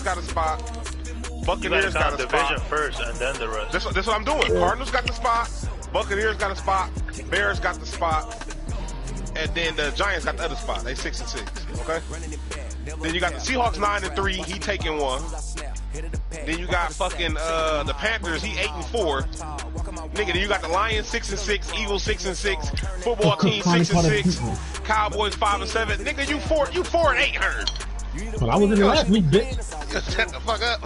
got a spot. Buccaneers got a spot. Division first, and then the rest. That's what I'm doing. Yeah. Cardinals got the spot. Buccaneers got a spot. Bears got the spot. And then the Giants got the other spot. They 6-6. Okay. Then you got the Seahawks 9-3. He taking one. Then you got fucking the Panthers. He 8-4. Nigga, then you got the Lions 6-6. Eagles 6-6. Football team 6-6. Cowboys 5-7. Nigga, you 4-8, Hearn. Well, I was in the last week, bitch. Shut the fuck up.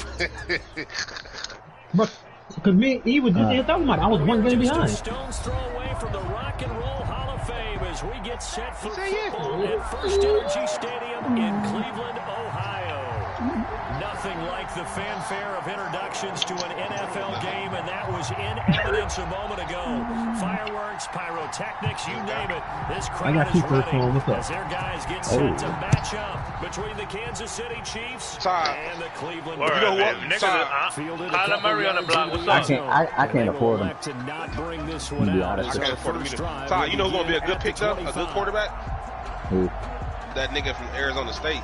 Because me and E was just here talking about it. I was one game behind. Stone's throw away from the Rock and Roll Hall of Fame as we get set for football at First Energy Stadium in Cleveland, Ohio. Nothing like the fanfare of introductions to an NFL game, and that was in evidence a moment ago. Fireworks, pyrotechnics, you name it. This crowd is ready as their guys get set to match up between the Kansas City Chiefs and the Cleveland Browns. You know what? Kyler Murray on the block. What's up? I can't afford him. To not bring this one out. I can't afford him either. Ty, you know who's going to be a good pick up? A good quarterback? Who? That nigga from Arizona State.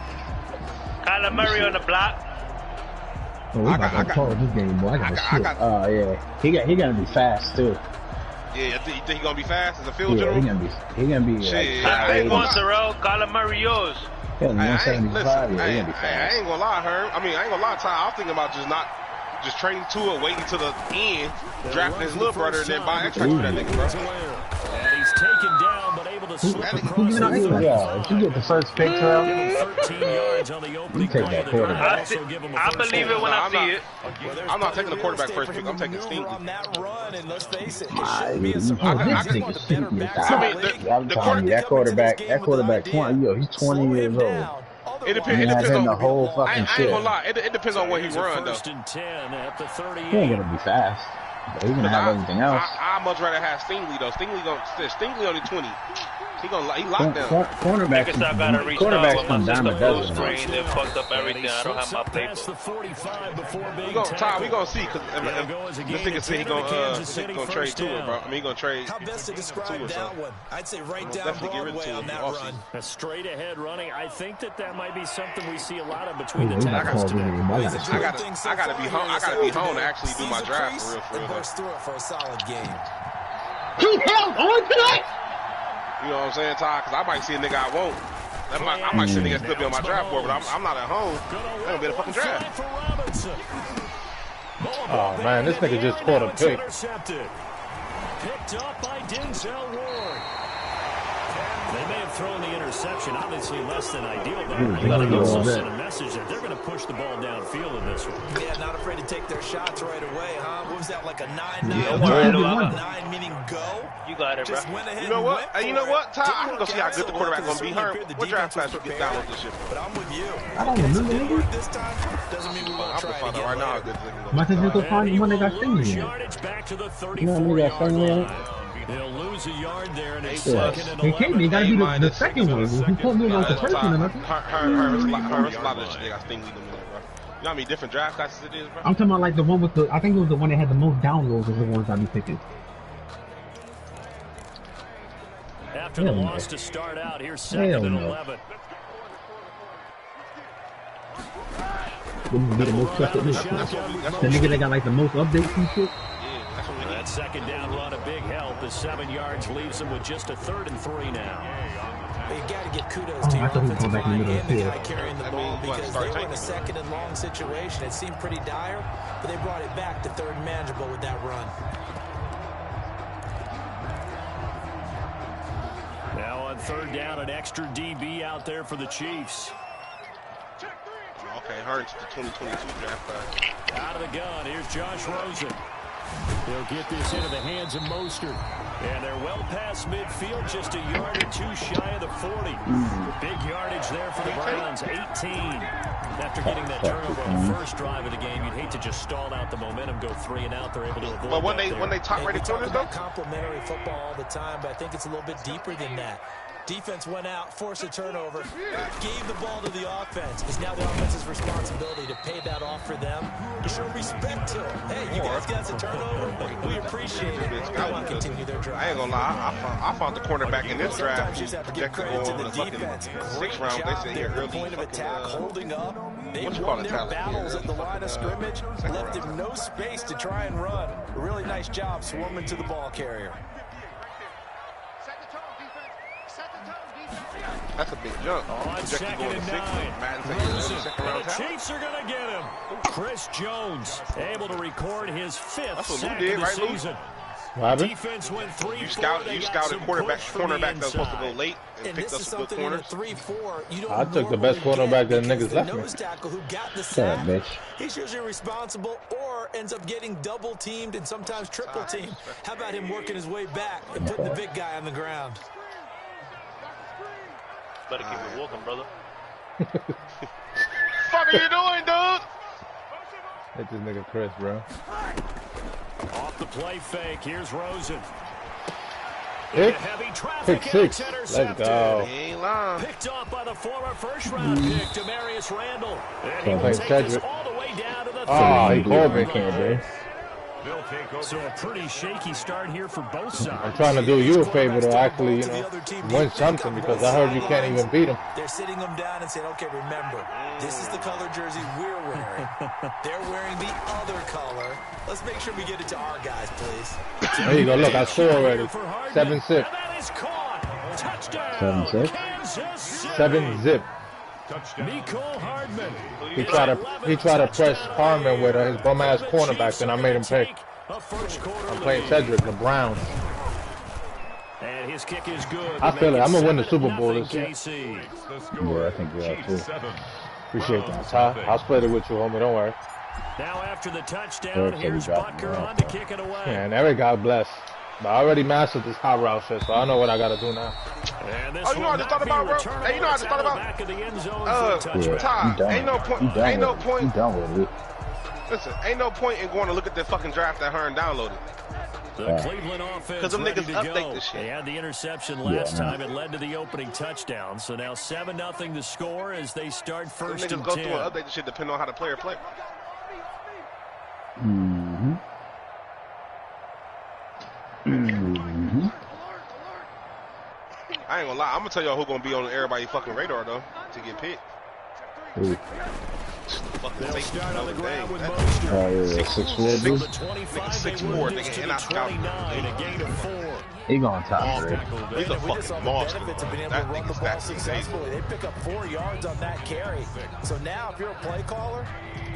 Kyler Murray on the block. Oh, we about to call this game, boy. I got shit. Yeah. He gotta be fast too. Yeah, you think he gonna be fast as a field general? He gonna be. Shit, I ain't going Terrell. Kyler Murray yours. I ain't gonna lie, Herm. I mean, I ain't gonna lie, Ty. I was thinking about just trading to it, waiting to the end, drafting his little brother, and then buying extra for that nigga, bro. And he's taken down, but able to slip across the field. Yeah, if you get the first pick, Terrell, 13 yards on the opening you take that quarterback. I believe it when I see it. I'm not taking the quarterback first pick. I'm taking Stingley. That quarterback 20, he's 20 years old. It depends on the whole fucking I ain't gonna lie. It depends on what he run though. He ain't gonna be fast. But he gonna have everything else. I much rather have Stingley though. Stingley only 20. He locked down. Cornerbacks come down the dozen. They fucked up everything. I don't have my paper. We gonna see because this nigga said he gonna trade to it, bro. I mean, he gonna trade How best to describe that one? I'd say right down Broadway on that run. A straight ahead running. I think that might be something we see a lot of between the tackles today. I gotta be home to actually do my draft for real. Burst through it for a solid game. He held on to that. You know what I'm saying, Ty? Because I might see a nigga I won't. I might see a nigga still be on my draft board, but I'm not at home. I'm gonna be in a fucking draft. Oh man, this nigga just caught a pick. Picked up by Denzel Ward. They may have thrown the interception, obviously less than ideal, but I think it's also a message that they're going to push the ball downfield in this one. Yeah, not afraid to take their shots right away, huh? What was that, like a 9-9? 9 meaning go? You got it, bro. You know what? Hey, you know what, Ty? I can go see how good the quarterback gonna be. What draft class you get down with this shit? But I'm with you. I don't remember this time. Doesn't mean we won't try it again right now. My sister go find the one that got Stingley. You know what I got Stingley? They'll lose a yard there, and it's second and 11. He can't be. Gotta be the second one. He put me like the first one or nothing. It's a lot of shit they got Stingley doing, bro. You know how many different draft classes it is, bro? I'm talking about like the one with the. I think it was the one that had the most downloads of the ones I be picking. After the loss to start out, here's second and 11. Wouldn't be the most trusted nigga. The nigga that got like the most updates and shit. That second down run, a big help. The 7 yards leaves them with just a 3rd and 3 now. You got to give kudos to your offensive line and the guy carrying the ball because they were in a 2nd and long situation. It seemed pretty dire, but they brought it back to 3rd and manageable with that run. Now on 3rd down, an extra DB out there for the Chiefs. Okay, Hurts, the 2022 draft class. Out of the gun, here's Josh Rosen. They'll get this into the hands of Mostert. And they're well past midfield, just a yard or two shy of the 40. Big yardage there for the Browns, 18. After getting that turnover on the first drive of the game, you'd hate to just stall out the momentum, go 3 and out. They're able to avoid. But when they top-rated corners, though? Complimentary football all the time, but I think it's a little bit deeper than that. Defense went out, forced a turnover, gave the ball to the offense. It's now the offense's responsibility to pay that off for them. To show respect to them. Hey, you guys got some turnover. We appreciate it. They want to continue their drive. I ain't gonna lie. I found the cornerback in this draft. You just have to give credit to the defense. 6th round. They said here early. Point of attack, holding up. They What you call won it, their talent? battles Yeah, at the line of scrimmage, left him no space to try and run. A really nice job swarming to the ball carrier. That's a big jump. On second and 9. The Chiefs are going to get him. Chris Jones able to record his 5th sack of the season. Defense went 3-4. You scouted cornerback that was supposed to go late and picked up some good corners. I took the best cornerback that niggas left me. Tackle who got the sack, bitch. He's usually responsible or ends up getting double teamed and sometimes triple teamed. How about him working his way back and putting the big guy on the ground? Better keep it walking, brother. Fuck are you doing, dude? Hit this nigga Chris, bro. Off the play fake, here's Rosen. Pick Heavy 6. Let's go. He ain't lying. Picked off by the former first-round pick, Demarius Randall. And he will Thanks, take this Cedric. all the way down to the Oh, he 30. called me. So a pretty shaky start here for both sides. I'm trying to do you a favor to actually, win something because I heard you can't even beat him. They're sitting them down and saying, okay, remember, this is the color jersey we're wearing. They're wearing the other color. Let's make sure we get it to our guys, please. There you go. Look, I scored already. 7-zip. 7-6. 7-zip. Nicole Hardman. He tried to press Harmon with his bum ass cornerback, and I made him pick. I'm playing Cedric, the Browns. And his kick is good. I feel it. I'm gonna win the Super Bowl this year. Yeah, I think you are too. Appreciate that, Ty. I'll split it with you, homie. Don't worry. Now after the touchdown, here's Butker on to kick it away. Man, Eric got blessed. But I already mastered this hot route shit, so I know what I gotta do now. Oh, you know what I just thought about, bro? Hey, you know what I just thought about? Ty, ain't no point. Ain't no point. You done with it. Listen, ain't no point in going to look at the fucking draft that Hearn downloaded. The Cleveland offense Because them ready niggas to update go. this shit. They had the interception last time. It led to the opening touchdown. So now 7-0 the score as they start first Them and niggas go 10. through and update the shit depending on how the player play. I ain't gonna lie. I'm gonna tell y'all who gonna be on everybody's fucking radar though to get picked. Fucking They'll start on the ground with Mostert. Oh, yeah, 6'4", dude. Nigga 6'4", nigga, and I scout. A gain of 4. He going top, bro. He's a fucking monster. Benefits of being able to run the ball successfully. They pick up 4 yards on that carry. So now if you're a play caller,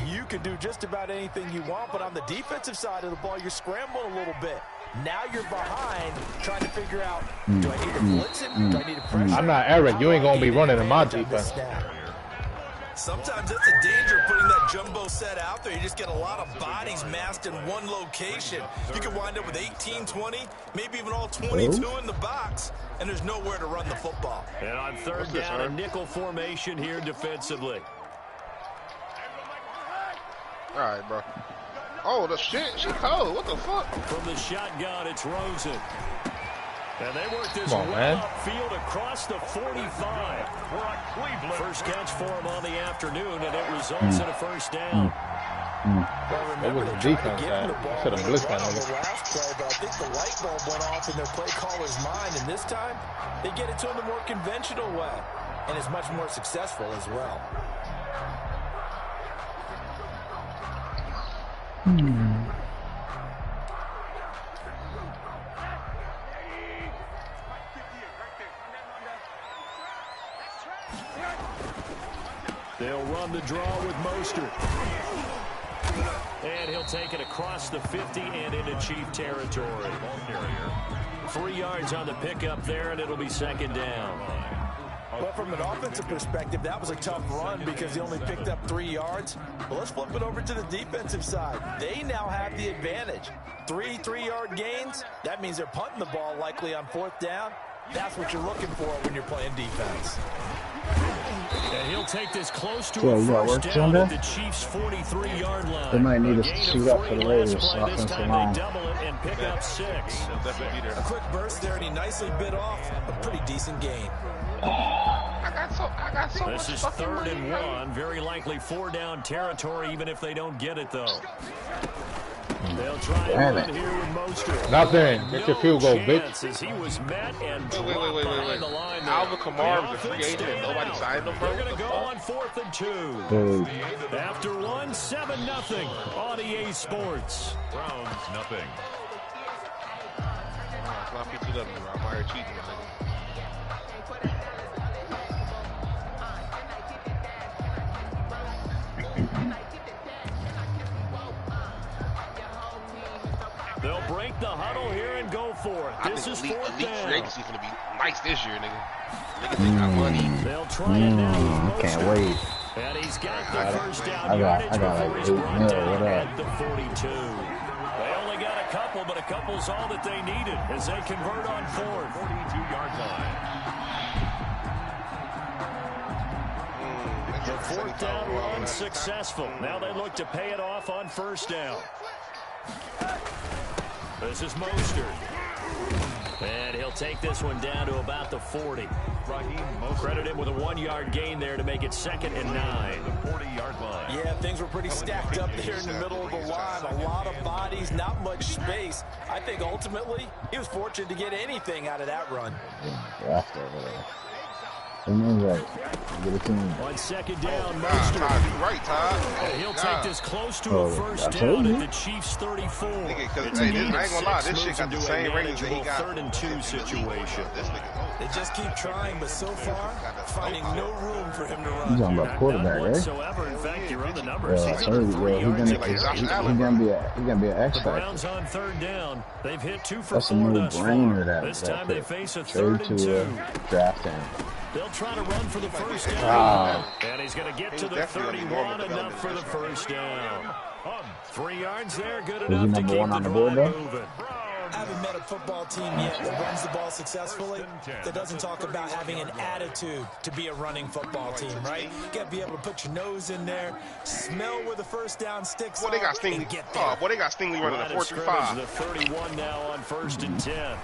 you can do just about anything you want, but on the defensive side of the ball, you're scrambling a little bit. Now you're behind, trying to figure out, do I need to blitz him? Do I need to pressure? I'm not Eric. You ain't gonna be running in my defense. Sometimes that's a danger of putting that jumbo set out there. You just get a lot of bodies massed in one location. You could wind up with 18, 20, maybe even all 22 in the box, and there's nowhere to run the football. And on third down, a nickel formation here defensively. All right, bro. Oh, the shit. She cold. What the fuck? From the shotgun, it's Rosen. And they work this Come on, man. upfield across the 45. First catch for him on the afternoon, and it results in a first down. It was the defense that should have blitzed that The nigga. last play, but I think the light bulb went off in their play caller's mind, and this time they get it to him the more conventional way, and is much more successful as well. They'll run the draw with Mostert. And he'll take it across the 50 and into Chief territory. 3 yards on the pickup there, and it'll be second down. Well, from an offensive perspective, that was a tough run because he only picked up 3 yards. But let's flip it over to the defensive side. They now have the advantage. 3 3-yard gains. That means they're punting the ball likely on 4th down. That's what you're looking for when you're playing defense. And he'll take this close to a first down at the Chiefs' 43-yard line. They might need us to shoot up for the Raiders offensive line. They double it and pick up 6. A quick burst there, and he nicely bit off a pretty decent gain. I got so This much is fucking 3rd and money. 1. Very likely 4-down territory, even if they don't get it, though. They'll try Damn and it. here with Mostert. Nothing. Get your field goal, bitch. As he was met and Wait. behind the line there. Alvin Kamara was a The free agent and nobody offense signed him, bro. They're going to go on 4th and 2. After 7-0 on EA Sports. Browns nothing. It's not PTW, bro. I'm out here cheating, my nigga. They'll break the huddle here and go for it. This is elite 4th free down. agency's gonna be nice this year, nigga. Niggas ain't got money. They'll try it now. I can't wait. And he's got the first down I got yardage like before he's 8 brought mil. down What up? at the 42. They only got a couple, but a couple's all that they needed as they convert on 4th. 42-yard line. The 4th down run successful. Now they look to pay it off on 1st down. This is Mostert. And he'll take this one down to about the 40. Credit him with a 1-yard gain there to make it 2nd and 9. The 40-yard line. Yeah, things were pretty stacked up there in the middle of the line. A lot of bodies, not much space. I think ultimately he was fortunate to get anything out of that run. Draft over there. And right. Get it to me. On 2nd down, Todd, Mostert. you right, Todd. And he'll take this close to a Oh, 1st I told down you. at the Chiefs' 34. Nigga, 'cause, It's hey, a this- gain I of ain't gonna lie, 6, this shit moves got him the to a same ratings that he manageable got. 3rd and 2 situation. This nigga, They just keep trying, but so far, finding no room for him to He's run. talking about quarterback, None right? whatsoever. In fact, you run the numbers. Yeah, He's I under told you, 3 bro. yards a like carry. Josh Allen, He's gonna be an X The factor. Browns on 3rd down. They've hit 2 for That's a 4 no thus far. brainer. That This that time they pick. face a Trade 3rd and to 2. draft him. They'll try to run for the 1st down. Ah. And he's going to get to He's the definitely on the normal 31, enough for the development 1st down. 3 yards there, good Was he enough to number keep one the on the board, drive though? moving. I haven't met a football team yet that runs the ball successfully that doesn't talk about having an attitude to be a running football team, right? You got to be able to put your nose in there, smell where the 1st down sticks boy, they got are, Stingley. and get there. Boy, they got Stingley running Line a of scrimmage, 4-3-5. the 31 now on 1st and 10.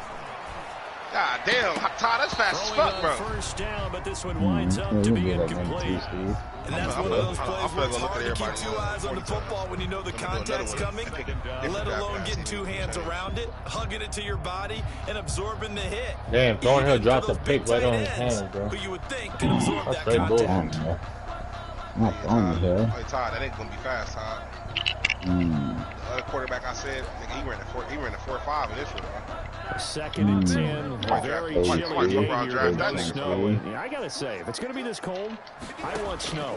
God damn, Todd, that's fast as Throwing fuck, on bro. 1st down, but this one winds up Yeah, to you be get that incomplete. number 2, Steve. And that's one of those plays I'm where it's gonna look hard at to keep everybody. 2 eyes on the football when you know the contact's coming, let alone getting 2 hands around it, hugging it to your body, and absorbing the hit. Damn, Thornhill Even dropped for the those pick big right on tight his ends, hand, bro. who you would think can absorb That's that straight bull. contact. Damn, bro. Not throwing the hell. Hey, Todd, that ain't gonna be fast, Todd. The other quarterback I said, nigga, he ran a 4-5 in this one, bro. 2nd and 10. Very Oh, chilly somebody day around here. draft It's that gonna nigga. snow. Yeah, I gotta say, if it's gonna be this cold, I want snow.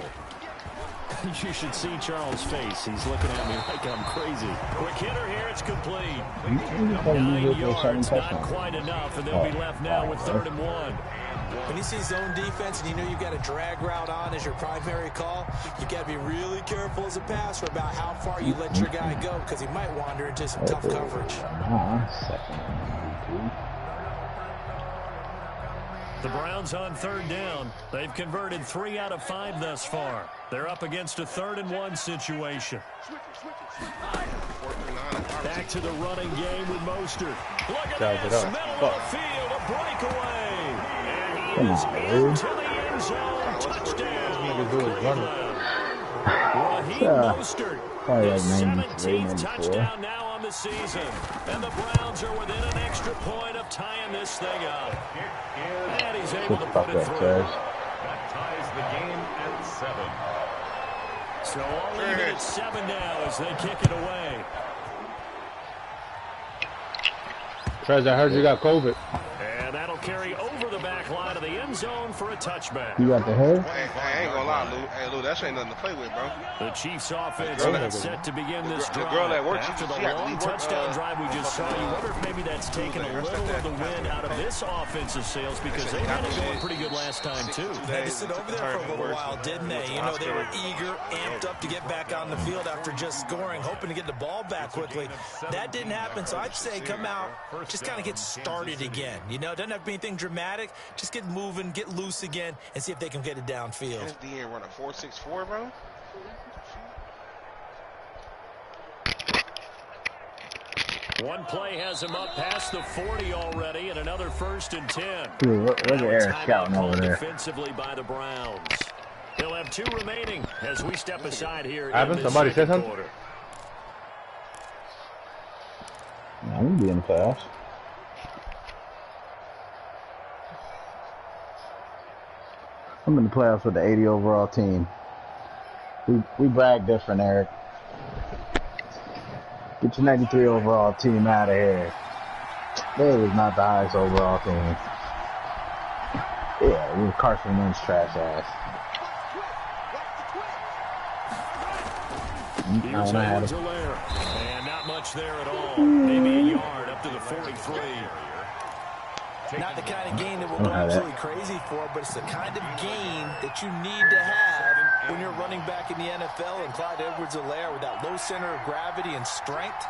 You should see Charles' face. He's looking at me like I'm crazy. Quick hitter here. It's complete. 9 yards, not quite enough, and they'll be left now with 3rd and 1. When you see zone defense and you know you've got a drag route on as your primary call, you got to be really careful as a passer about how far you let your guy go because he might wander into some tough coverage. The Browns on 3rd down. They've converted 3 out of 5 thus far. They're up against a 3rd and 1 situation. Back to the running game with Mostert. Look at this, middle of the field, a breakaway. And he is into the end zone. Touchdown. Raheem Mostert, his 17th touchdown now on the season. And the Browns are within an extra point of tying this thing up. And he's able to put it through. That ties the game at 7. So all even at 7 now as they kick it away. Trez, I heard you got COVID. And that'll carry over the back line of the end zone for a touchback. You got the hair? Hey, I ain't gonna lie, Lou. Hey, Lou, that shit ain't nothing to play with, bro. The Chiefs offense girl got that- set to begin this the drive. girl that works, After she the had to long leave work, touchdown drive we just saw, you wonder if maybe that's taken a little of the wind out of this offensive sales because they had it going pretty good last time too. Had to sit over there for a little while, didn't they? You know, they were eager, amped up to get back on the field after just scoring, hoping to get the ball back quickly. That didn't happen, so I'd say come out, just kind of get started again. You know, doesn't have to be anything dramatic. Just get moving, get loose again, and see if they can get it downfield. This DN run a 4.64, bro. One play has him up past the 40 already, and another 1st and 10. Dude, look at Eric scouting over there. Defensively by the Browns. He'll have 2 remaining as we step aside here. Evan, somebody said something? Quarter. I'm gonna be in the playoffs. I'm in the playoffs with the 80 overall team. We brag different, Eric. Get your 93 overall team out of here. They was not the highest overall team. Yeah, we were Carson Wentz trash ass. Here's Edwards-Helaire. And not much there at all. Maybe a yard up to the 43. Not the kind of game that we'll go absolutely crazy for, but it's the kind of game that you need to have when you're running back in the NFL. And Clyde Edwards-Helaire, with that low center of gravity and strength,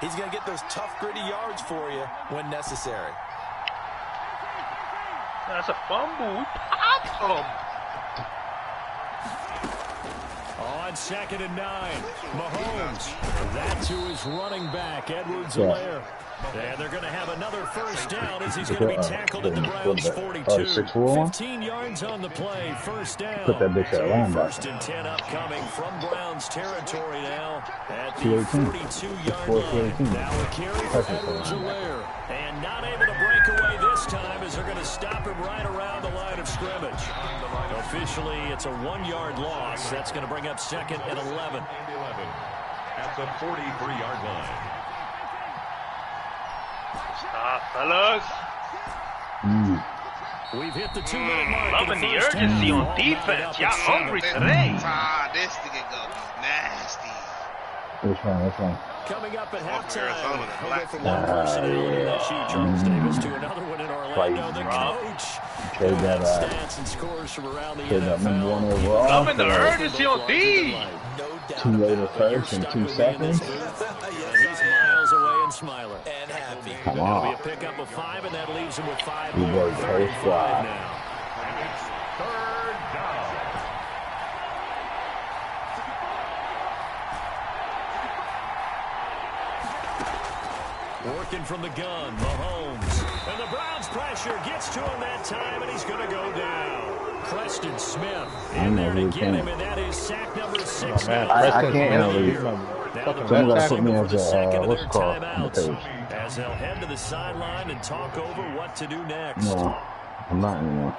he's going to get those tough, gritty yards for you when necessary. That's a fumble. On 2nd and 9, Mahomes. That's who is running back, Edwards-Helaire. And they're going to have another first down as he's going to be tackled at the Browns 42. 15 yards on the play, first down. Put that bitch at linebacker. 1st and 10 upcoming from Browns territory now at the 42-yard line. Now a carry for Edwards-Helaire. And not able to break away this time as they're going to stop him right around the line of scrimmage. Officially, it's a 1-yard loss. That's going to bring up 2nd and 11. At the 43-yard line. Fellas. We've hit the 2-minute mark. Loving the urgency on defense. Y'all hungry today. This nigga gonna be nasty. Which one? Coming up at halftime, we'll go from one personality in that sheet, Charles Davis, to another one in Orlando, the coach. Stats and scores from around the NFL. Loving the urgency on D. 2 later first and 2 seconds. He's miles away and smiling. And happy. Come That'll on. be a pickup of 5, and that leaves him with 5 We more. go first drive. Now. And it's 3rd down. Working from the gun, Mahomes. And the Browns pressure gets to him that time, and he's going to go down. Preston Smith in there to get him, and that is sack number 6. I can't leave. Someone got to put me as a, what's it called, on the page. As they'll head to the sideline and talk over what to do next. No, I'm not anymore.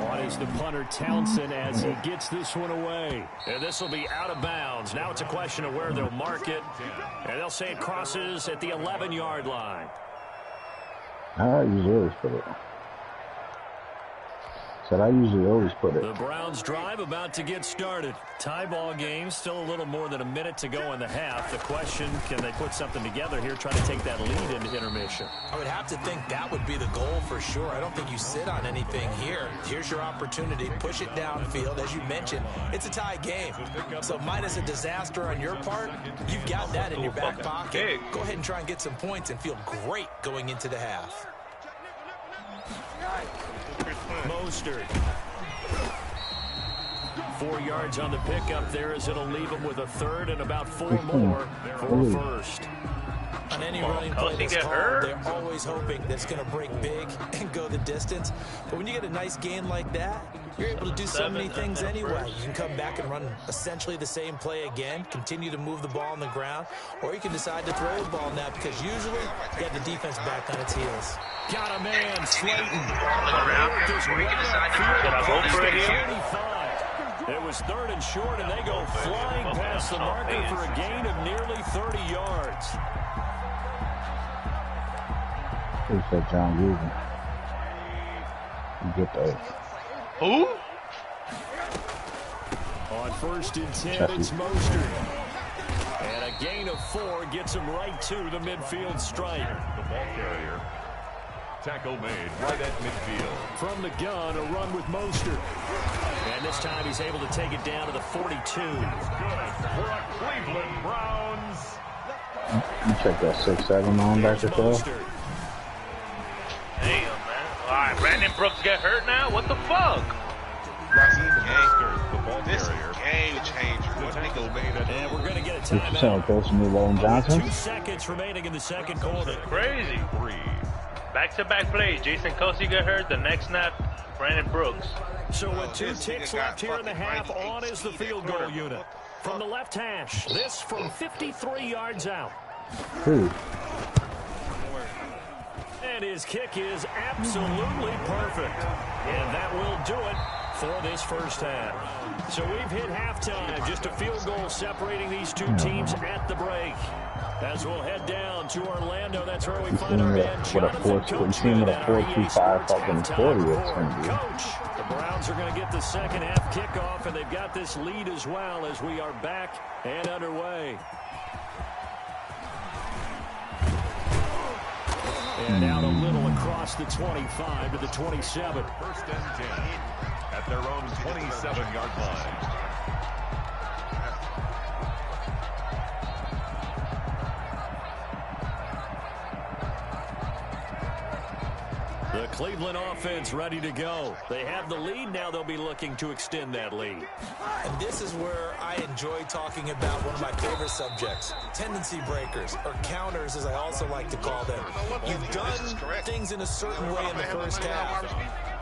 On is the punter Townsend as he gets this one away. And this will be out of bounds. Now it's a question of where they'll mark it. And they'll say it crosses at the 11-yard line. I usually always put it. Said I usually always put it. The Browns drive about to get started. Tie ball game, still a little more than a minute to go in the half. The question, can they put something together here, try to take that lead into intermission? I would have to think that would be the goal for sure. I don't think you sit on anything here. Here's your opportunity. Push it downfield. As you mentioned, it's a tie game. So minus a disaster on your part, you've got that in your back pocket. Go ahead and try and get some points and feel great going into the half. Mostert. 4 yards on the pickup there as it'll leave him with a 3rd and about 4 more for a first. On any running play that's called, they're always hoping that it's going to break big and go the distance. But when you get a nice gain like that, you're able to do so many things anyway. You can come back and run essentially the same play again, continue to move the ball on the ground, or you can decide to throw the ball now because usually you have the defense back on its heels. Got a man, Slayton. It was 3rd and short, and they go flying past the marker for a gain of nearly 30 yards. Who said John Gruden? Get that. Who? On 1st and 10, it's Mostert. And a gain of 4 gets him right to the midfield stripe. The ball carrier. Tackle made right at midfield. From the gun, a run with Mostert. And this time he's able to take it down to the 42. Good for a Cleveland Browns. You check that 6'7" on back there. Damn, man. All right, Brandon Brooks get hurt now? What the fuck? This game changer. What niggas made it? And we're going to get a You're saying timeout. close to me, Lone Johnson? 2 seconds remaining in the second quarter. Crazy. Back-to-back plays. Jason Kelsey got hurt. The next snap, Brandon Brooks. So with 2 ticks left here in the half, on is the field goal unit. From the left hash, this from 53 yards out. Who? And his kick is absolutely perfect. And that will do it for this first half. So we've hit halftime. Just a field goal separating these two teams at the break. As we'll head down to Orlando, that's where we find our man Jonathan Coachman at our EA Sports halftime report. Coach, the Browns are going to get the second half kickoff, and they've got this lead as well as we are back and underway. And out a little across the 25 to the 27. First and 10 at their own 27-yard line. The Cleveland offense ready to go. They have the lead. Now they'll be looking to extend that lead. And this is where I enjoy talking about one of my favorite subjects, tendency breakers, or counters as I also like to call them. You've done things in a certain way in the first half,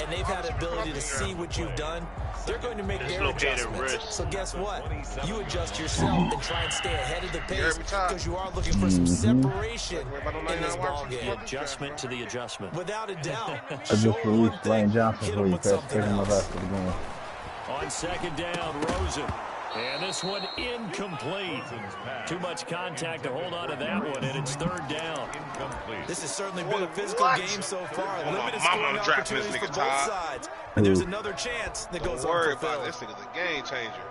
and they've had the ability to see what you've done. They're going to make their adjustments. So guess what? You adjust yourself and try and stay ahead of the pace because you are looking for some separation in this ballgame. Adjustment to the adjustment. Without a doubt. I just released Lane Johnson for you, Chris. Take him the rest of the game. On second down, Rosen. And this one incomplete. Too much contact to hold on to that one, and it's third down. This has certainly been a physical game so far. Limited scoring opportunities for both sides. And there's another chance that goes unfulfilled. This nigga's a game changer.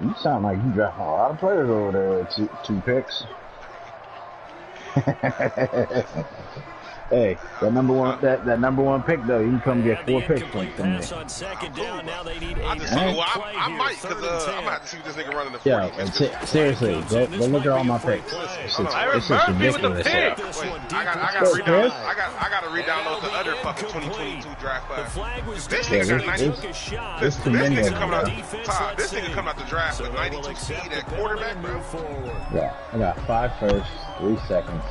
You sound like you drafting a lot of players over there with two picks. Hey, that number one pick though, you can come get 4 picks from me. On second down, now they need I might, because I'm going to have to see what this nigga running the 40. Yeah, seriously, go look at all my picks. It's just ridiculous. I got to re-download the other fucking 2022 draft class. This nigga got 90. This nigga coming out the draft with 92 speed at quarterback, bro. Yeah, I got 5 firsts, 3 seconds.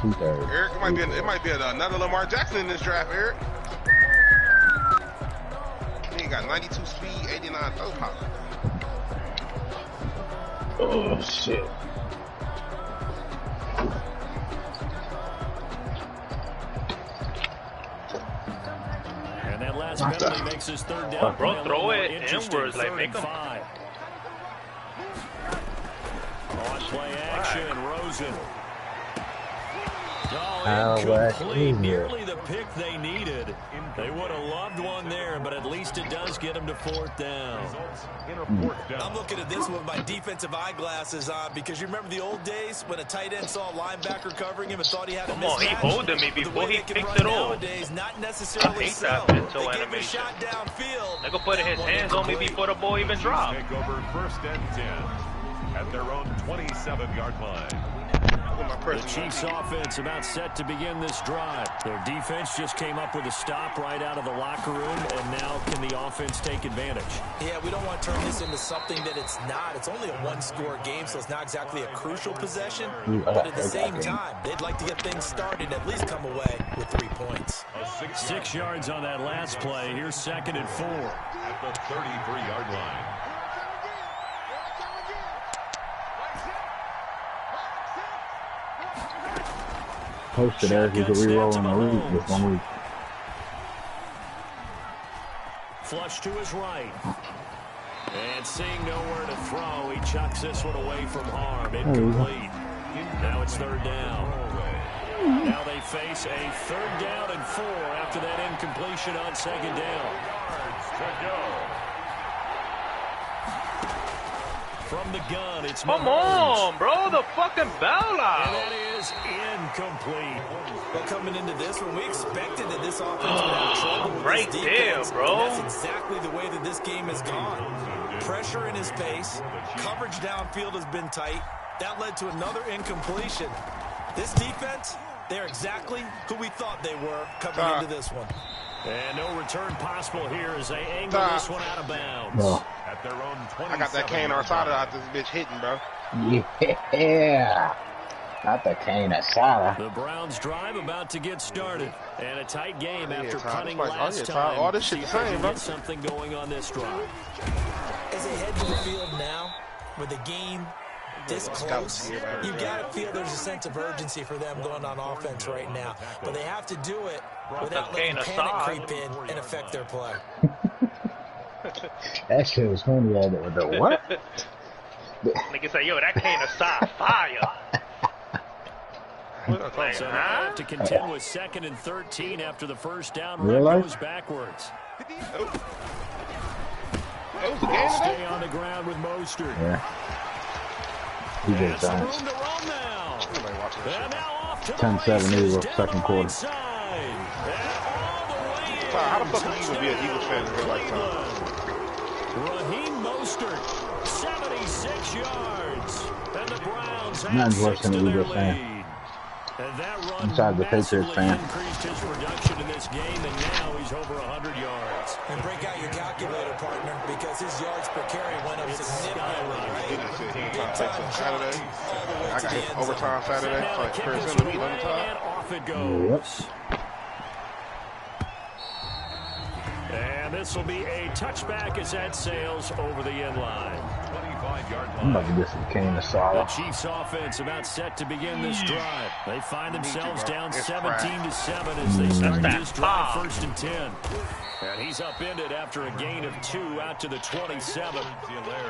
2/3. Eric, it might be another Lamar Jackson in this draft, Eric. He got 92 speed, 89 throw power. Oh shit. And that last penalty makes his third down. Bro, throw it inwards, like make him. On play action, Rosen. Incomplete, nearly the pick they needed. They would have loved one there, but at least it does get them to fourth down. I'm looking at this with my defensive eyeglasses on because you remember the old days when a tight end saw a linebacker covering him and thought he had a mismatch? Come on, he holding me before he picks it off. Nowadays, not necessarily I hate so. that mental They animation. shot downfield. They gonna put his hands on me before the ball even drops. Take over first and 10 at their own 27-yard line. The Chiefs offense about set to begin this drive. Their defense just came up with a stop right out of the locker room, and now can the offense take advantage? Yeah, we don't want to turn this into something that it's not. It's only a one-score game, so it's not exactly a crucial possession. But at the same time, they'd like to get things started and at least come away with 3 points. 6 yards on that last play. Here's 2nd and 4. At the 33-yard line. Posted Eric, you could re-roll in the week with 1 week. Flush to his right. And seeing nowhere to throw, he chucks this one away from harm. Incomplete. Now it's 3rd down. Now they face a 3rd down and 4 after that incompletion on 2nd down. From the gun, it's Come on, bro, the fucking bell out. And that is incomplete. Well, coming into this one, we expected that this offense would have trouble with right this defense. there, bro. And that's exactly the way that this game has gone. Pressure in his pace. Coverage downfield has been tight. That led to another incompletion. This defense, they're exactly who we thought they were coming into this one. And no return possible here as they angle this one out of bounds. At their own 27. I got that Kane Arsada out this bitch hitting, bro. Yeah. Not the Kane Asada. The Browns drive about to get started. And a tight game after punting like, last time. All this shit the same, bro. Get something going on this drive. As they head to the field now, with the game this close, you got to feel there's a sense of urgency for them going on offense right now. But they have to do it without letting panic creep in and affect their play. That shit was funny. The what? Nigga say, yo, that Kane Asada fire. So they have to contend with 2nd and 13 after the first down run goes backwards. Stay on the ground with Mostert. Yeah. He did that. Room to run now. And now off to 10-7 Eagles, second quarter. How the fuck can you even be an Eagles fan in real life time? Raheem Mostert, 76 yards. And the Browns Nothing's worse than an Eagles fan. And that run Besides the Patriots fan. Increased his production in this game, and now he's over 100 yards. And break out your calculator, partner, because his yards per carry went up significantly. He didn't say he ain't trying to take some Saturday. I got hit overtime Saturday. Like, first in the meet overtime. And off it goes. And this will be a touchback as that sails over the end line. 25-yard line. I'm about to get some Kane Asada. The Chiefs offense about set to begin this drive. They find themselves down 17-7 as they start this drive 1st and 10. And he's upended after a gain of 2 out to the 27.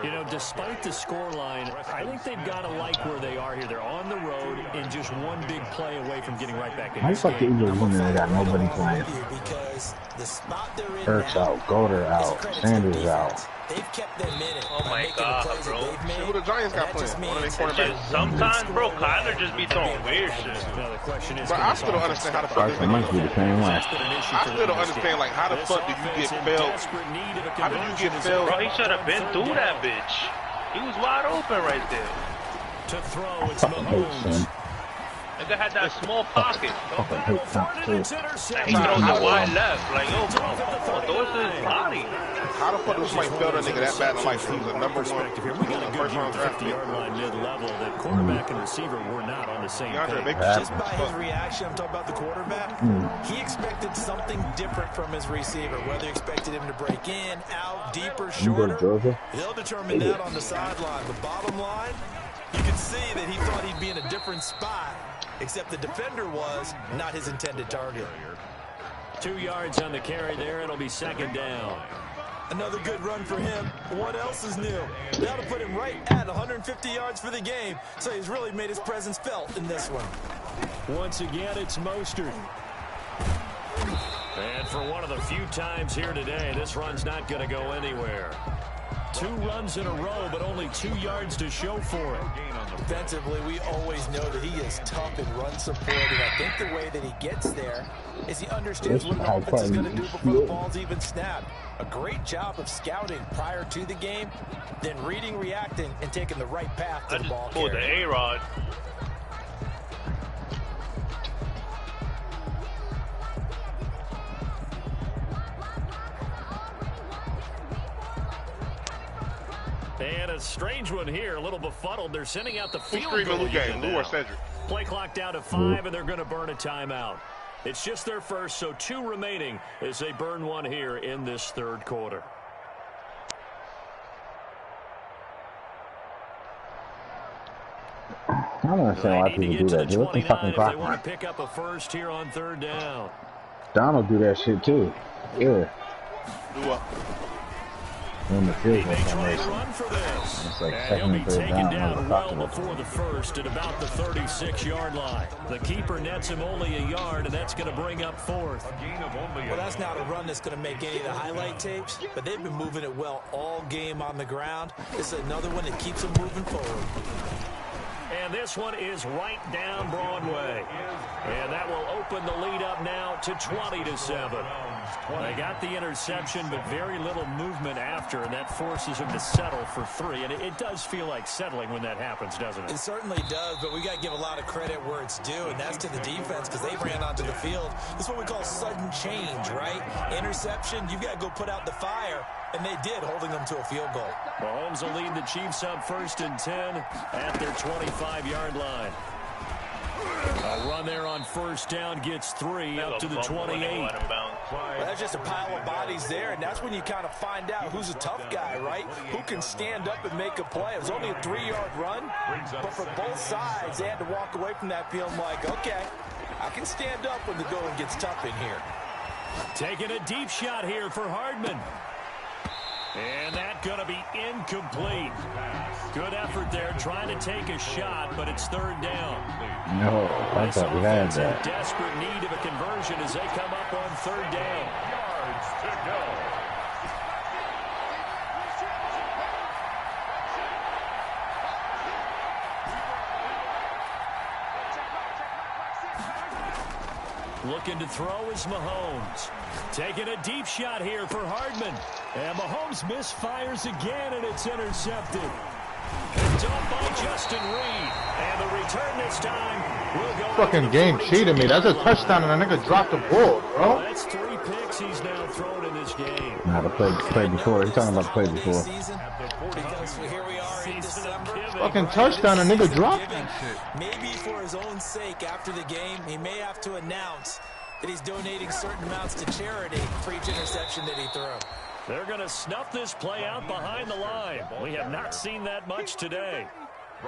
You know, despite the scoreline, I think they've got to like where they are here. They're on the road and just one big play away from getting right back in this game. I thought the Eagles won and they got nobody playing. Because the spot they're in Hurts out, Goddard out, Sanders out. They've kept them in it. Oh my God, bro. Who the Giants got playing? One of their quarterbacks. Sometimes, bro, Kyler just be throwing weird shit. Now the question is, But I still don't understand how the fuck this Carson Wentz be the same way. I still don't understand, like, how the fuck do you get failed? How did you get failed? Bro, he should have been through that bitch. He was wide open right there. To throw, it's Mahomes. Nigga had that small pocket. Fucking hate Tom too. He throws it wide left. Like, yo, bro, throw it to his body. How the fuck does somebody fail that nigga that bad in life? He was a number one We got a good first view round of draft the pick. 50-yard line mid-level. The quarterback and receiver were not on the same page. Just by his reaction, I'm talking about the quarterback, he expected something different from his receiver. Whether he expected him to break in, out, deeper, shorter, he'll determine that on the sideline. The bottom line, you can see that he thought he'd be in a different spot, except the defender was not his intended target. 2 yards on the carry there. It'll be 2nd down. Another good run for him. What else is new? That'll put him right at 150 yards for the game, so he's really made his presence felt in this one. Once again, it's Mostert. And for one of the few times here today, this run's not going to go anywhere. 2 runs in a row, but only 2 yards to show for it. Defensively, we always know that he is tough in run support, and I think the way that he gets there is he understands what an offense is going to do before the ball's even snapped. A great job of scouting prior to the game, then reading, reacting, and taking the right path to the ball carrier. Pulled the A-Rod. And a strange one here, a little befuddled. They're sending out the field goal. Who's screaming Lou or Cedric? Play clock down to 5, and they're going to burn a timeout. It's just their first, so 2 remaining as they burn one here in this 3rd quarter. I don't understand why people do that. Look the fucking clock on. Pick up a first here on 3rd down. Donald do that shit too. Yeah. Do what? In the field goal It's like and 2nd he'll be and 3rd taken down. down well before the first at about the 36-yard line. The keeper nets him only a yard, and that's going to bring up 4th. Well, that's not a run that's going to make any of the highlight tapes, but they've been moving it well all game on the ground. This is another one that keeps them moving forward. And this one is right down Broadway. And that will open the lead up now to 20-7. They got the interception, but very little movement after, and that forces him to settle for 3. And it does feel like settling when that happens, doesn't it? It certainly does, but we got to give a lot of credit where it's due, and that's to the defense because they ran onto the field. This is what we call sudden change, right? Interception, you've got to go put out the fire, and they did, holding them to a field goal. Mahomes will lead the Chiefs up 1st and 10 at their 25-yard line. A run there on first down gets 3 up to the 28. Well, that's just a pile of bodies there, and that's when you kind of find out who's a tough guy, right? Who can stand up and make a play. It was only a 3-yard run, but for both sides, they had to walk away from that feeling like, okay, I can stand up when the going gets tough in here. Taking a deep shot here for Hardman. And that's going to be incomplete. Good effort there trying to take a shot, but it's third down. No, I thought we had that. In desperate need of a conversion as they come up on third down. Yards to go. Looking to throw is Mahomes. Taking a deep shot here for Hardman. And Mahomes misfires again, and it's intercepted. Picked up by Justin Reed. And the return this time will go. Fucking game cheated me. That's a touchdown, and a nigga dropped the ball, bro. That's 3 picks he's now thrown in this game. Nah, the play before. He's talking about the play before. Here we are in December. Fucking touchdown, a nigga dropped that shit. Maybe for his own sake, after the game, he may have to announce that he's donating certain amounts to charity for each interception that he threw. They're going to snuff this play out behind the line. We have not seen that much today.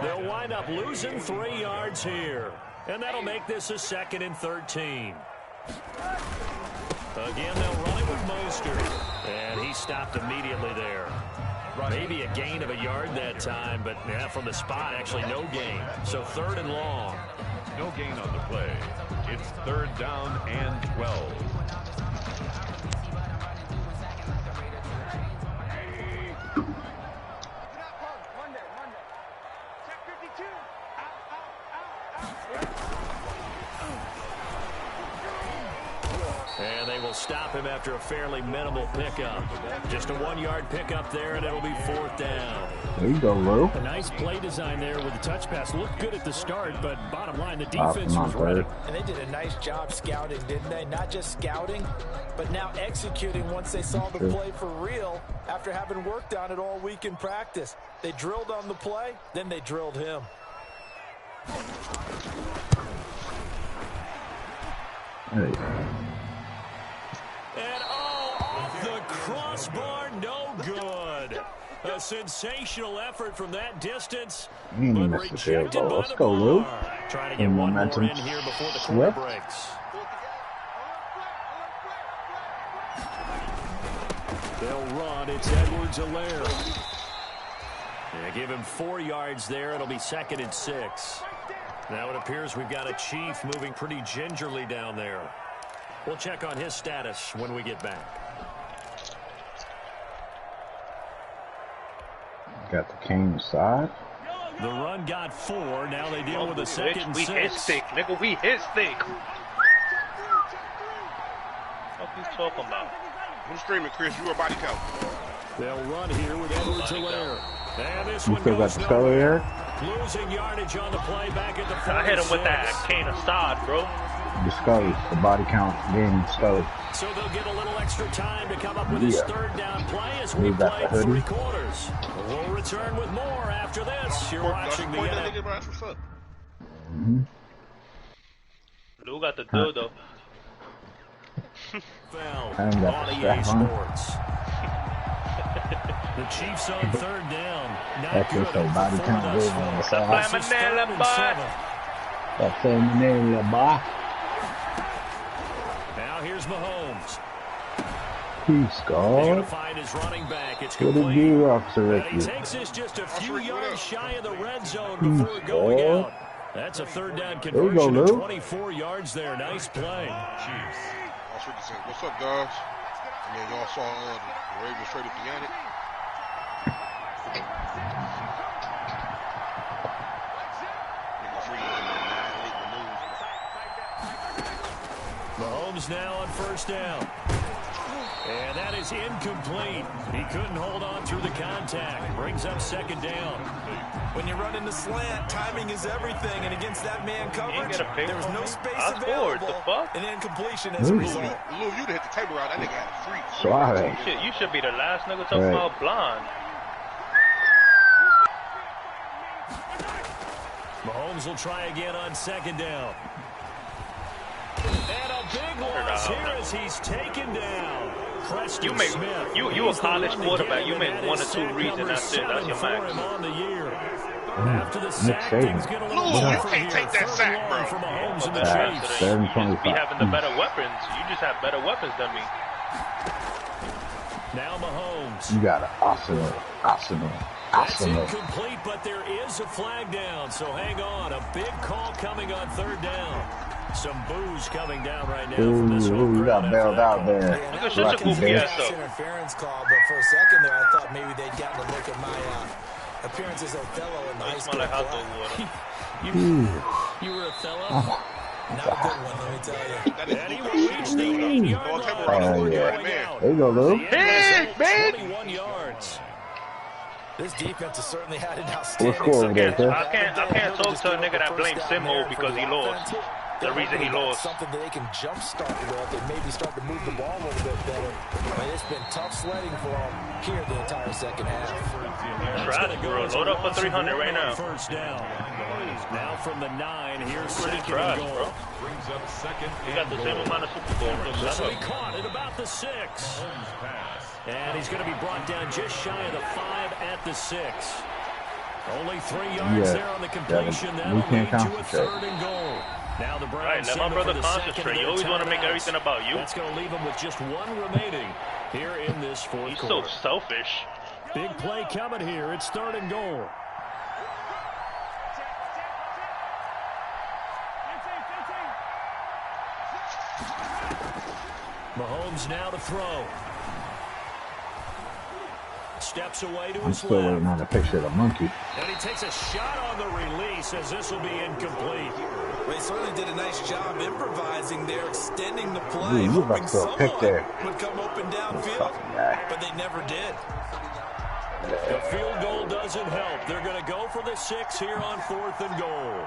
They'll wind up losing 3 yards here. And that'll make this a 2nd and 13. Again, they'll run it with Mostert. And he stopped immediately there. Maybe a gain of a yard that time, but yeah, from the spot, actually no gain. So 3rd and long. No gain on the play. It's 3rd down and 12. And they will stop him after a fairly minimal pickup. Just a 1-yard pickup there, and it'll be 4th down. There you go, Lou. A nice play design there with the touch pass. Looked good at the start, but bottom line, the defense was ready. And they did a nice job scouting, didn't they? Not just scouting, but now executing once they saw the play for real after having worked on it all week in practice. They drilled on the play, then they drilled him. There you go. And off the crossbar, no good. A sensational effort from that distance, but rejected by Let's the go, Lou. bar. Trying to get one more in here before the quarter breaks. They'll run. It's Edwards-Helaire. Yeah, give him 4 yards there. It'll be 2nd and 6. Now it appears we've got a Chief moving pretty gingerly down there. We'll check on his status when we get back. Got the Kane side. The run got 4. Now they deal with a 2nd and 6. We hit stick, nigga. We hit stick. What are you talking about? Who's streaming, Chris? You or body count? They'll run here with Edwards-Helaire. And this one still got goes the Scully nowhere. there? Losing yardage on the play back at the 46. I hit him with that Kane Assad, bro. The Scully, the body count game Scully. So they'll get a little extra time to come up with his 3rd down play as we got play the hoodie. 3 quarters. We'll return with more after this. You're watching the NFL. Lou got the dildo. I ain't got the strap on. Sports. The Chiefs on 3rd down. Not That's good. just a body count Thus game on the far. side. This is 3rd and 7. That's the name of the bar. Now here's Mahomes. He He's going scored. to find his running back. It's What did complete. you do, Officer And Ricky? he takes this just a few yards shy of the red zone before going out. That's a 3rd down There you go, conversion of Lou. 24 yards there. Nice play. Chiefs. That's what he said. What's up, guys? And then y'all saw the Ravens traded for Yannick. Mahomes now on 1st down. And that is incomplete. He couldn't hold on through the contact. Brings up 2nd down. When you run in the slant, timing is everything, and against that man coverage, there was no space I scored. available, The fuck? and incompletion as a result. Lou, you'd hit the table out. That nigga had free. Suave. You should be the last nigga talking about blonde. Mahomes will try again on 2nd down. big loss here as he's taken down. You make you a college quarterback. You make 1 or 2 reads and that's it. That's your max. On the year. After the sack, things get a little Lou, you tougher can't take that sack, bro. For Mahomes and the Chiefs. You just be having the better weapons. You just have better weapons than me. Now Mahomes. You got an arsenal. That's incomplete, but there is a flag down. So hang on. A big call coming on 3rd down. Some boos coming down right now from this one. You got bailed out there. Look at such a goofy ass stuff. Interference call, but for a second there, I thought maybe they'd gotten a look at my appearance as Othello in the high school play. You were Othello? Not a good one, let me tell you. And he will reach the 8-yard line. There you go, Lou. Big! 21 yards. This defense has certainly had an outstanding I can't talk to a nigga that blames Simo because he lost. The reason he lost. Something that they can jumpstart with and maybe start to move the ball a little bit better. But it's been tough sledding for them here the entire second half. Trash, bro. Load up for 300 right now. First down. Now from the 9, here's pretty trash, bro. We got the same amount of Super Bowl rings. So he caught at about the 6. And he's going to be brought down just shy of the 5 at the 6. Only 3 yards there on the completion. That'll lead to a 3rd and goal. Now the Browns let my brother concentrate. You always want to make everything about you. That's going to leave him with just 1 remaining here in this 4th He's quarter. so selfish. Big play coming here. It's 3rd and goal. Mahomes now to throw. Steps away to his still waiting on a picture of the monkey. And he takes a shot on the release as this will be incomplete. They certainly did a nice job improvising there, extending the play, you hoping someone would come open downfield, but they never did. The field goal doesn't help. They're going to go for the 6 here on 4th and goal.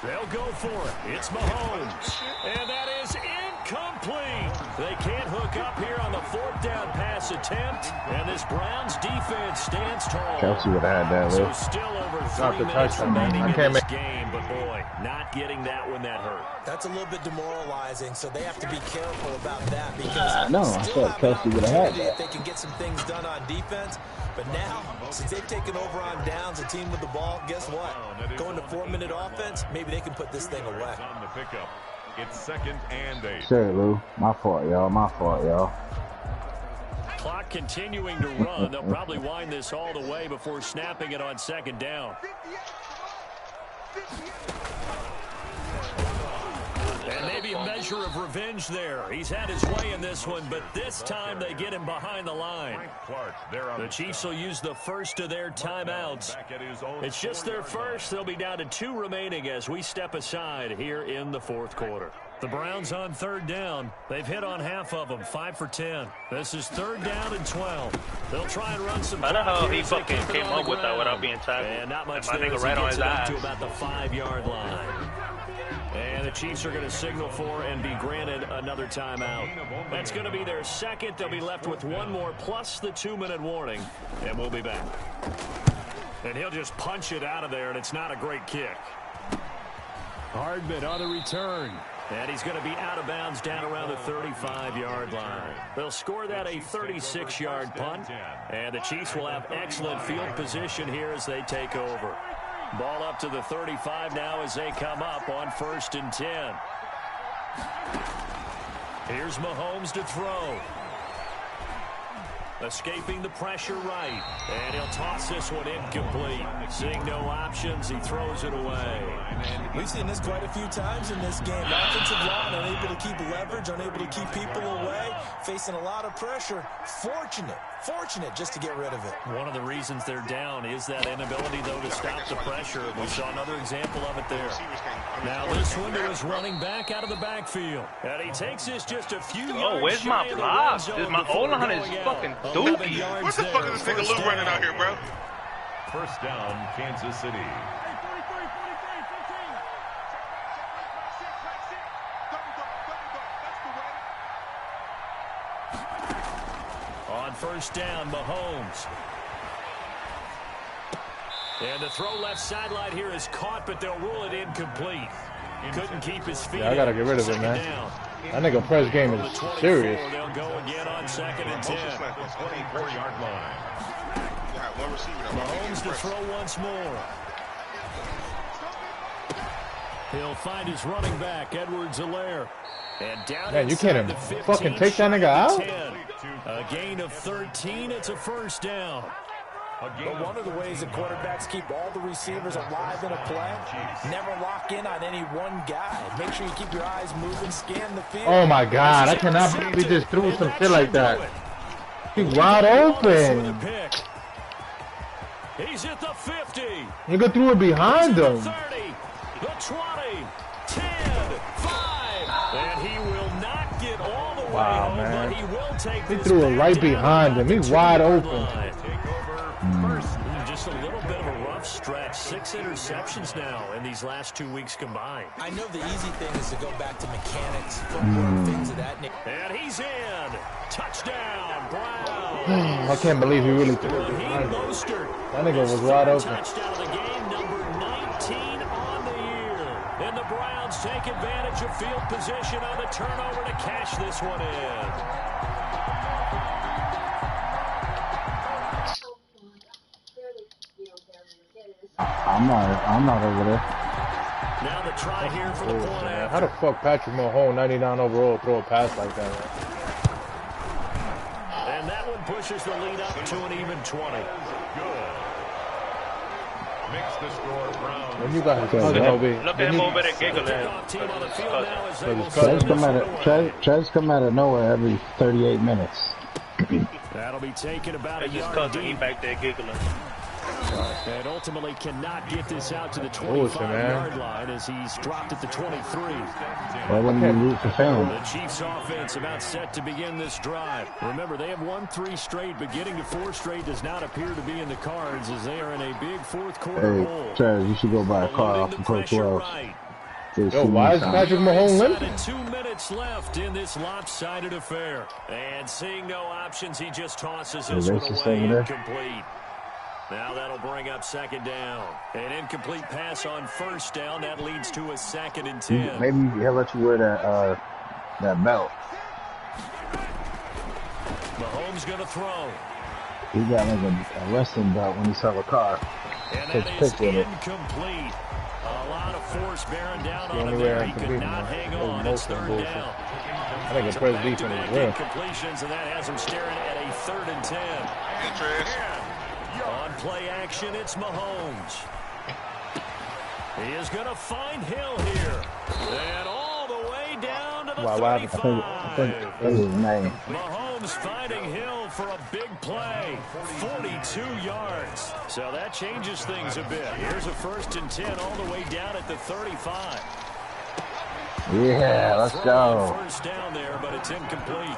They'll go for it. It's Mahomes. And that is incomplete. They can't hook up here on the 4th down pass attempt. And this Browns defense stands tall. Kelsey would have had that, So still over 3 minutes remaining in this game. But boy, not getting that one that hurt. That's a little bit demoralizing, so they have to be careful about that because no, I thought Kelsey would have had that. If they can get some things done on defense. But now, since they've taken over on downs, a team with the ball, guess what? Going to 4-minute offense, maybe they can put this thing away. On the pickup. It's 2nd and 8. Sorry, Lou. My fault, y'all. Clock continuing to run. They'll probably wind this all the way before snapping it on 2nd down. And maybe a measure of revenge there. He's had his way in this one, but this time they get him behind the line. The Chiefs will use the first of their timeouts. It's just their first. They'll be down to 2 remaining as we step aside here in the 4th quarter. The Browns on 3rd down. They've hit on half of them, 5 for 10. This is 3rd down and 12. They'll try and run some. I know how he fucking came up with that without being tackled. And not much my there nigga right on his ass. To about the 5-yard line. And the Chiefs are going to signal for and be granted another timeout. That's going to be their 2nd. They'll be left with 1 more plus the 2-minute warning. And we'll be back. And he'll just punch it out of there, and it's not a great kick. Hardman on the return. And he's going to be out of bounds down around the 35-yard line. They'll score that a 36-yard punt. And the Chiefs will have excellent field position here as they take over. Ball up to the 35 now as they come up on 1st and 10. Here's Mahomes to throw. Escaping the pressure right. And he'll toss this one incomplete. Seeing no options, he throws it away. We've seen this quite a few times in this game. Offensive line unable to keep leverage, unable to keep people away, facing a lot of pressure. Fortunate just to get rid of it. One of the reasons they're down is that inability, though, to stop the pressure. We saw another example of it there. Now this one to his running back out of the backfield. And he takes this just a few yards. Oh, where's my block? My O-line is fucking dookie. What the fuck is this nigga Lou running out here, bro? 1st down, Kansas City. On 1st down, Mahomes. And the throw left sideline here is caught, but they'll rule it incomplete. Couldn't keep his feet. Yeah, I gotta get rid of it, man. That nigga press game is serious. They'll go again on 2nd and 10. 24-yard line. Mahomes to throw once more. He'll find his running back, Edwards-Helaire. And down man, you can't fucking take that nigga out? A gain of 13. It's a first down. But one of the ways that quarterbacks keep all the receivers alive in a play, never lock in on any one guy. Make sure you keep your eyes moving, scan the field. Oh my God, I cannot believe he just threw some shit like that. He's wide open. He's at the 50. Nigga threw it behind him. 30, the 20, 10, 5. And he will not get all the way home, man. but he will take He threw it right behind him. He's wide open. Just a little bit of a rough stretch. 6 interceptions now in these last 2 weeks combined. I know the easy thing is to go back to mechanics, footwork, things of that nature. And he's in. Touchdown, Brown. I can't believe he really threw it behind him. That nigga was wide open. Touchdown of the game, number 19 on the year. And the Browns take advantage of field position on the turnover to cash this one in. I'm not over there. Now the try here for the point after. How the fuck Patrick Mahomes, 99 overall, throw a pass like that, man? And that one pushes the lead up to an even 20. Good. Makes the score Brown. When you got his cousin, OB. Look at him over there giggling. Trez come out of nowhere every 38 minutes. That'll be taken about That's a his yard cousin. He deep. back there giggling. And ultimately cannot get this out to the 25-yard line as he's dropped at the 23. Why wouldn't you root for fans? The Chiefs offense about set to begin this drive. Remember, they have won 3 straight, but getting to 4 straight does not appear to be in the cards as they are in a big fourth quarter Hey, hole. Trez, you should go buy a car off the Pro 12. Right. Yo, why is Patrick Mahomes limping? 2 minutes left in this lopsided affair. And seeing no options, he just tosses this one away incomplete. Now that'll bring up 2nd down. An incomplete pass on 1st down. That leads to a 2nd and 10. Maybe he'll let you wear that belt. Mahomes going to throw. He got like a wrestling belt when he sell a car. And Take that a is picture of it. incomplete. A lot of force bearing down on him only way there. I He can could beat him, not man. hang That was on. It's most 3rd bullshit. down. I think a press defense is real. Incompletions, and that has him staring at a 3rd and 10. On play action, it's Mahomes. He is going to find Hill here. And all the way down to the 35. I think that's his name. Mahomes finding Hill for a big play. 42 yards. So that changes things a bit. Here's a 1st and 10 all the way down at the 35. Yeah, let's go. First down there, but it's incomplete.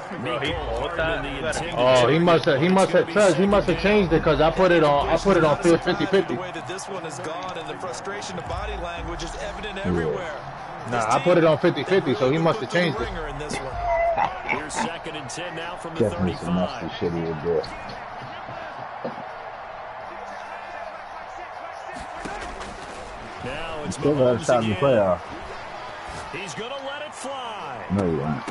Oh, he must have changed it because I put it on 50-50. The way that this one has gone and the frustration, the body language is evident everywhere. Nah, I put it on 50-50, so he must have changed it. Here's 2nd and 10 now from the Definitely some nasty 35. shit he would do. Now it's Still got a Mahomes shot in the again. playoff. He's going to let it fly. No, you won't.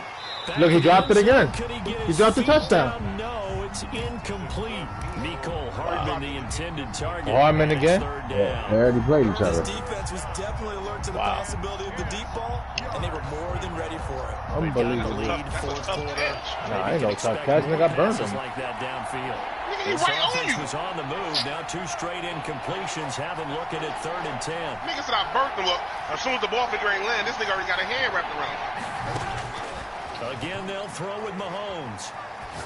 Look, he dropped it again. Could he get He his dropped the feet touchdown. down? No, it's incomplete. Mecole Hardman, the intended target. Hardman again? They already played each other. This defense was definitely alert to the possibility of the deep ball, and they were more than ready for it. Unbelievable. Lead fourth quarter. Nah, I ain't no tough catch. Nigga, I burned him. Like that downfield. He This right on offense you. was on the move. Now 2 straight incompletions have him looking at 3rd and 10. Nigga said I burnt him up. As soon as the ball figure ain't land, this nigga already got a hand wrapped around. Again, they'll throw with Mahomes.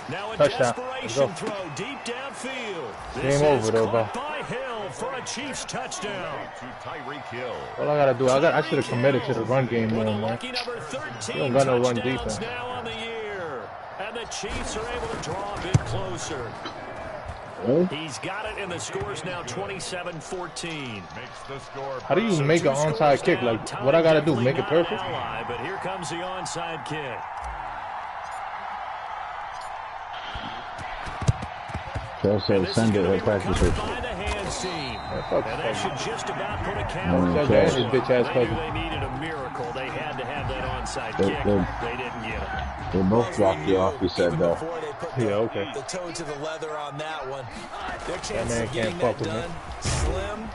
Now a Touchdown. desperation Let's go. throw deep downfield. Game This over, is though, caught bro. by Hill for a Chiefs touchdown. To Tyreek Hill. All I gotta do, I should have committed to the run game more, man. Lucky number 13 You don't got no run touchdowns defense. now on the year. And the Chiefs are able to draw a bit closer. Really? He's got it, and the score's now 27-14. Makes the score. How do you make an onside kick? Like, what I gotta do, make it perfect? Ally, but here comes the onside kick. So send it at practice. By the hands seam. And that should just about put a count. Maybe They needed a miracle. They had to have that onside kick. They didn't get it. They both dropped you off, he said, though. Yeah, okay. The toe to the leather on that one. Their That chances man of getting can't fuck that with me. done, slim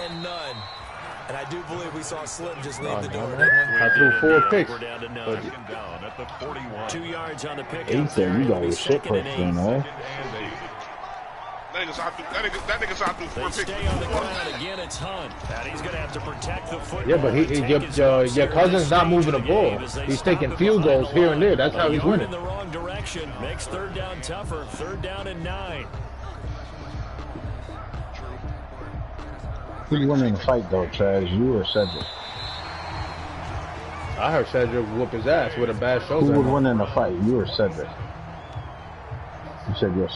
and none. And I do believe we saw Slim just leave the door. I threw 4 picks. We're down to 9. Down at the 41. 2 yards on the pick. He said you got your shit pushed in, eh? That nigga saw through 4 They picks. stay on the ground again. It's Hunt. And he's going to have to protect the football. Yeah, but your cousin's not moving the ball. He's taking field goals here and there. That's how he's winning. In the wrong direction makes third down tougher. 3rd down and 9. Who won in the fight, though, Chaz? You or Cedric? I heard Cedric whoop his ass with a bad shoulder. Who would win in the fight, you or Cedric? You said your